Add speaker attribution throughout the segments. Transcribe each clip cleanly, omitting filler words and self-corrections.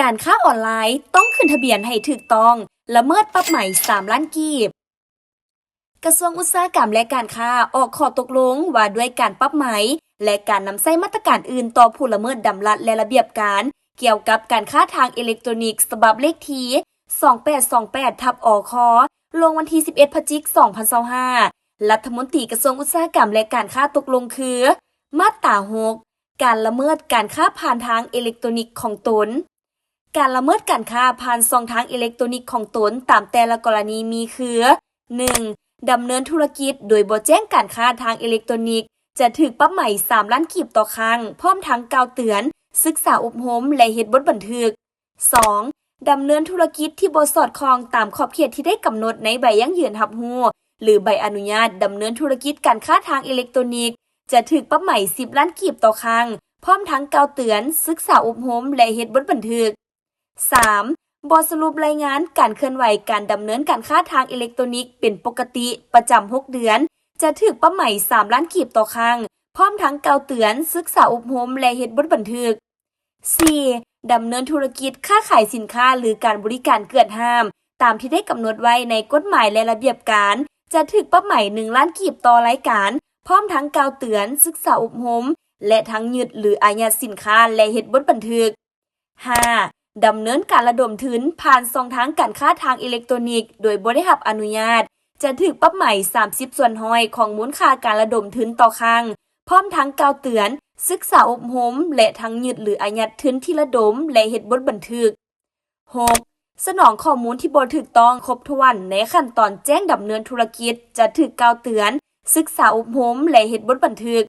Speaker 1: การค้าออนไลน์ต้องขึ้นทะเบียนให้ถูกต้องละเมิดปรับใหม่3 ล้านกีบกระทรวงอุตสาหกรรมและการค้าออกข้อตกลงว่าด้วยการปรับใหม่และการนำใช้มาตรการอื่นต่อผู้ละเมิดดำรัสและระเบียบการเกี่ยวกับการค้าทางอิเล็กทรอนิกส์ฉบับเลขที่2828/อคลงวันที่11พฤศจิกายน2025รัฐมนตรีกระทรวงอุตสาหกรรมและการค้าตกลงคือมาตรา6การละเมิดการค้าผ่านทางอิเล็กทรอนิกส์ของตนการละเมิดการค้าผ่านช่องทางอิเล็กทรอนิกส์ของตนตามแต่ละกรณีมีคือ 1. ดำเนินธุรกิจโดยบ่แจ้งการค้าทางอิเล็กทรอนิกส์จะถูกปรับใหม่3 ล้านกีบต่อครั้งพร้อมทั้งกล่าวเตือนศึกษาอบรมและเฮ็ดบทบันทึก 2. ดำเนินธุรกิจที่บ่สอดคล้องตามขอบเขตที่ได้กำหนดในใบยั่งยืนรับรู้หรือใบอนุญาตดำเนินธุรกิจการค้าทางอิเล็กทรอนิกส์จะถูกปรับใหม่10 ล้านกีบต่อครั้งพร้อมทั้งกล่าวเตือนศึกษาอบรมและเฮ็ดบทบันทึก 3. บ่สรุปรายงานการเคลื่อนไหวการดำเนินการค้าทางอิเล็กทรอนิกส์เป็นปกติประจำ6 เดือนจะถูกปรับใหม่3 ล้านกีบต่อครั้งพร้อมทั้งกล่าวเตือนศึกษาอบรมและเฮ็ดบทบันทึก 4. ดำเนินธุรกิจค้าขายสินค้าหรือการบริการเกินห้ามตามที่ได้กำหนดไว้ในกฎหมายและระเบียบการจะถูกปรับใหม่1 ล้านกีบต่อรายการพร้อมทั้งกล่าวเตือนศึกษาอบรมและทั้งยึดหรืออายัดสินค้าและเฮ็ดบทบันทึก 5. ดำเนินการระดมทุนผ่านช่องทางการค้าทางอิเล็กทรอนิกส์โดยบ่ได้รับอนุญาตจะถูกปรับใหม่30 ส่วนห้อยของมูลค่าการระดมทุนต่อครั้งพร้อมทั้งกล่าวเตือนศึกษาอบรมและทั้งยึดหรืออายัดทุนที่ระดมและเฮ็ดบทบันทึก 6. สนองข้อมูลที่บ่ถูกต้องครบถ้วนในขั้นตอนแจ้งดำเนินธุรกิจจะถูกกล่าวเตือนศึกษาอบรมและเฮ็ดบทบันทึก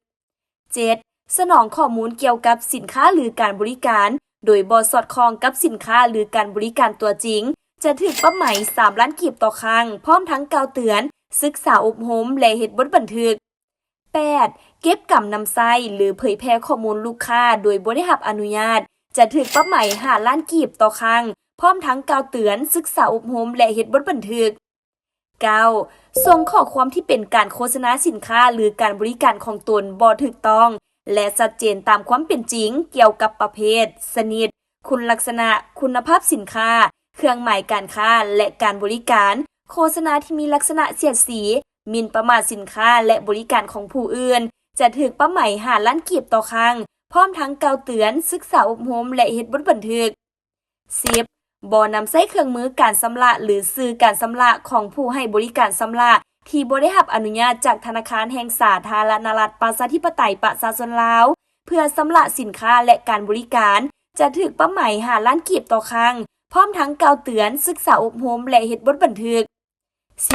Speaker 1: 7. สนองข้อมูลเกี่ยวกับสินค้าหรือการบริการโดยบ่สอดคล้องกับสินค้าหรือการบริการตัวจริงจะถูกปรับใหม่3 ล้านกีบต่อครั้งพร้อมทั้งกล่าวเตือนศึกษาอบรมและเฮ็ดบทบันทึก 8. เก็บกำนำไส้หรือเผยแพร่ข้อมูลลูกค้าโดยบ่ได้รับอนุญาตจะถูกปรับใหม่5 ล้านกีบต่อครั้งพร้อมทั้งกล่าวเตือนศึกษาอบรมและเฮ็ดบทบันทึก 9. ส่งข้อความที่เป็นการโฆษณาสินค้าหรือการบริการของตนบ่ถูกต้องและชัดเจนตามความเป็นจริงเกี่ยวกับประเภทชนิดคุณลักษณะคุณภาพสินค้าเครื่องหมายการค้าและการบริการโฆษณาที่มีลักษณะเสียดสีหมิ่นประมาทสินค้าและบริการของผู้อื่นจะถูกปรับใหม่5 ล้านกีบต่อครั้งพร้อมทั้งกล่าวเตือนศึกษาอบรมและเฮ็ดบทบันทึก 10. บ่นำใช้เครื่องมือการชำระหรือสื่อการชำระของผู้ให้บริการชำระที่บ่ได้รับอนุญาตจากธนาคารแห่งสาธารณรัฐประชาธิปไตยประชาชนลาวเพื่อชำระสินค้าและการบริการจะถูกปรับใหม่5 ล้านกีบต่อครั้งพร้อมทั้งกล่าวเตือนศึกษาอบรมและเฮ็ดบทบันทึก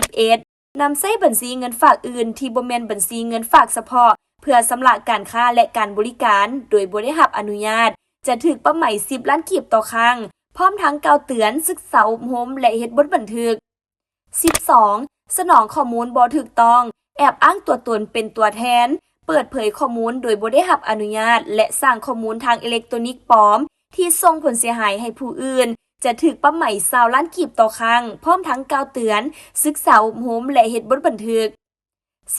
Speaker 1: 11. นำใช้บัญชีเงินฝากอื่นที่บ่แม่นบัญชีเงินฝากเฉพาะเพื่อชำระการค้าและการบริการโดยบ่ได้รับอนุญาตจะถูกปรับใหม่10 ล้านกีบต่อครั้งพร้อมทั้งกล่าวเตือนศึกษาอบรมและเฮ็ดบทบันทึก 12. สนองข้อมูลบ่ถูกต้องแอบอ้างตัวตนเป็นตัวแทนเปิดเผยข้อมูลโดยบ่ได้รับอนุญาตและสร้างข้อมูลทางอิเล็กทรอนิกส์ปลอมที่ส่งผลเสียหายให้ผู้อื่นจะถูกปรับใหม่20 ล้านกีบต่อครั้งพร้อมทั้งกล่าวเตือนศึกษาอบรมและเฮ็ดบทบันทึก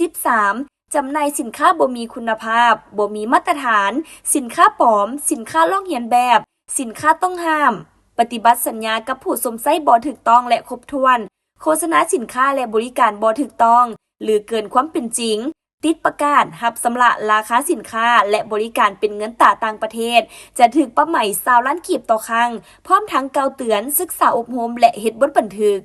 Speaker 1: 13. จำหน่ายสินค้าบ่มีคุณภาพบ่มีมาตรฐานสินค้าปลอมสินค้าลอกเลียนแบบสินค้าต้องห้ามปฏิบัติสัญญากับผู้สวมใช้บ่ถูกต้องและครบถ้วนโฆษณาสินค้าและบริการบ่ถูกต้องหรือเกินความเป็นจริงติดประกาศรับชำระราคาสินค้าและบริการเป็นเงินตราต่างประเทศจะถูกปรับใหม่20 ล้านกีบต่อครั้งพร้อมทั้งกล่าวเตือนศึกษาอบรมและเฮ็ดบทบันทึก